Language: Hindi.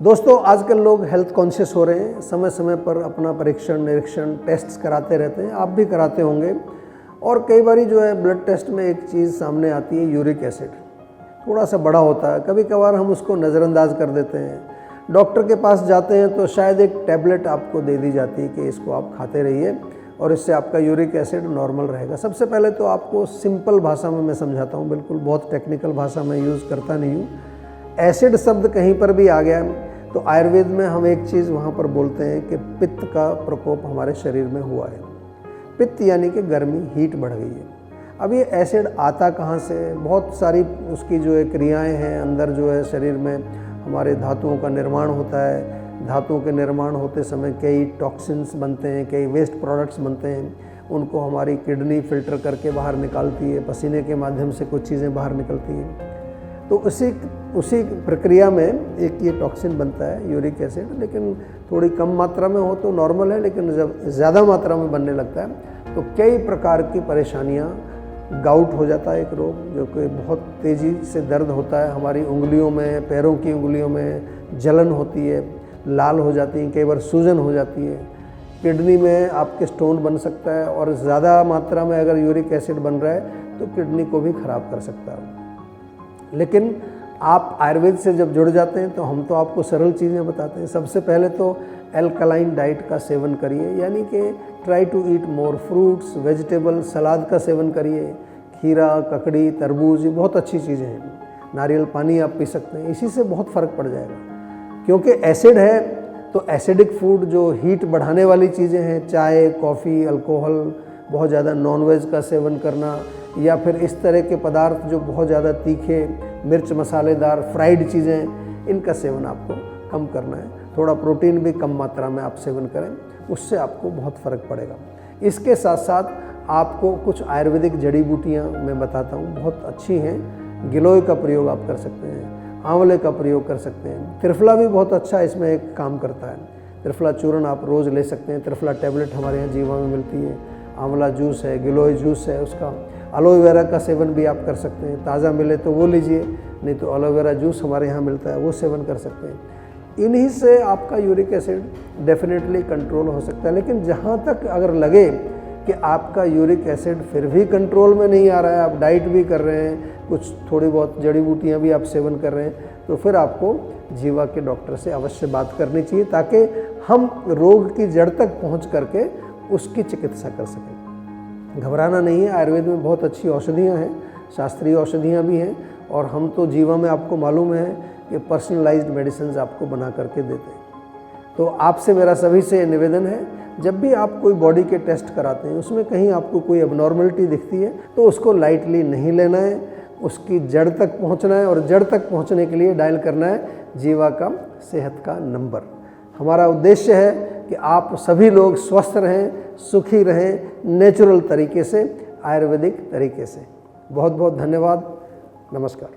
दोस्तों, आजकल लोग हेल्थ कॉन्शियस हो रहे हैं, समय समय पर अपना परीक्षण निरीक्षण टेस्ट कराते रहते हैं। आप भी कराते होंगे। और कई बारी जो है ब्लड टेस्ट में एक चीज़ सामने आती है, यूरिक एसिड थोड़ा सा बड़ा होता है। कभी कभार हम उसको नज़रअंदाज कर देते हैं। डॉक्टर के पास जाते हैं तो शायद एक टैबलेट आपको दे दी जाती है कि इसको आप खाते रहिए और इससे आपका यूरिक एसिड नॉर्मल रहेगा। सबसे पहले तो आपको सिंपल भाषा में मैं समझाता हूँ, बिल्कुल बहुत टेक्निकल भाषा में यूज़ करता नहीं हूँ। एसिड शब्द कहीं पर भी आ गया तो आयुर्वेद में हम एक चीज़ वहाँ पर बोलते हैं कि पित्त का प्रकोप हमारे शरीर में हुआ है। पित्त यानी कि गर्मी, हीट बढ़ गई है। अब ये एसिड आता कहाँ से? बहुत सारी उसकी जो है क्रियाएँ हैं, अंदर जो है शरीर में हमारे धातुओं का निर्माण होता है। धातुओं के निर्माण होते समय कई टॉक्सिन्स बनते हैं, कई वेस्ट प्रोडक्ट्स बनते हैं। उनको हमारी किडनी फिल्टर करके बाहर निकालती है, पसीने के माध्यम से कुछ चीज़ें बाहर निकलती हैं। तो उसी प्रक्रिया में एक ये टॉक्सिन बनता है यूरिक एसिड, लेकिन थोड़ी कम मात्रा में हो तो नॉर्मल है, लेकिन जब ज़्यादा मात्रा में बनने लगता है तो कई प्रकार की परेशानियाँ, गाउट हो जाता है एक रोग जो कि बहुत तेज़ी से दर्द होता है। हमारी उंगलियों में, पैरों की उंगलियों में जलन होती है, लाल हो जाती है, कई बार सूजन हो जाती है। किडनी में आपके स्टोन बन सकता है और ज़्यादा मात्रा में अगर यूरिक एसिड बन रहा है तो किडनी को भी ख़राब कर सकता है। लेकिन आप आयुर्वेद से जब जुड़ जाते हैं तो हम तो आपको सरल चीज़ें बताते हैं। सबसे पहले तो एल्कलाइन डाइट का सेवन करिए, यानी कि try to eat more fruits, vegetable, सलाद का सेवन करिए। खीरा, ककड़ी, तरबूज, ये बहुत अच्छी चीज़ें हैं। नारियल पानी आप पी सकते हैं, इसी से बहुत फ़र्क पड़ जाएगा। क्योंकि एसिड है तो एसिडिक फूड जो हीट बढ़ाने वाली चीज़ें हैं, चाय, कॉफ़ी, अल्कोहल, बहुत ज़्यादा नॉनवेज का सेवन करना, या फिर इस तरह के पदार्थ जो बहुत ज़्यादा तीखे, मिर्च मसालेदार, फ्राइड चीज़ें, इनका सेवन आपको कम करना है। थोड़ा प्रोटीन भी कम मात्रा में आप सेवन करें, उससे आपको बहुत फ़र्क पड़ेगा। इसके साथ साथ आपको कुछ आयुर्वेदिक जड़ी बूटियाँ मैं बताता हूँ, बहुत अच्छी हैं। गिलोय का प्रयोग आप कर सकते हैं, आंवले का प्रयोग कर सकते हैं। त्रिफला भी बहुत अच्छा इसमें एक काम करता है। त्रिफला चूर्ण आप रोज़ ले सकते हैं। त्रिफला टैबलेट हमारे यहाँ जीवा में मिलती है। आंवला जूस है, गिलोय जूस है, उसका एलोवेरा का सेवन भी आप कर सकते हैं। ताज़ा मिले तो वो लीजिए, नहीं तो एलोवेरा जूस हमारे यहाँ मिलता है, वो सेवन कर सकते हैं। इन्हीं से आपका यूरिक एसिड डेफिनेटली कंट्रोल हो सकता है। लेकिन जहाँ तक अगर लगे कि आपका यूरिक एसिड फिर भी कंट्रोल में नहीं आ रहा है, आप डाइट भी कर रहे हैं, कुछ थोड़ी बहुत जड़ी बूटियाँ भी आप सेवन कर रहे हैं, तो फिर आपको जीवा के डॉक्टर से अवश्य बात करनी चाहिए, ताकि हम रोग की जड़ तक पहुँच करके उसकी चिकित्सा कर सकें। घबराना नहीं है। आयुर्वेद में बहुत अच्छी औषधियाँ हैं, शास्त्रीय औषधियाँ भी हैं, और हम तो जीवा में आपको मालूम है कि पर्सनलाइज्ड मेडिसिन आपको बना करके देते हैं। तो आपसे मेरा सभी से निवेदन है, जब भी आप कोई बॉडी के टेस्ट कराते हैं, उसमें कहीं आपको कोई एबनॉर्मलिटी दिखती है तो उसको लाइटली नहीं लेना है, उसकी जड़ तक पहुंचना है, और जड़ तक पहुंचने के लिए डायल करना है जीवा का सेहत का नंबर। हमारा उद्देश्य है कि आप सभी लोग स्वस्थ रहें, सुखी रहें, नेचुरल तरीके से, आयुर्वेदिक तरीके से। बहुत बहुत धन्यवाद। नमस्कार।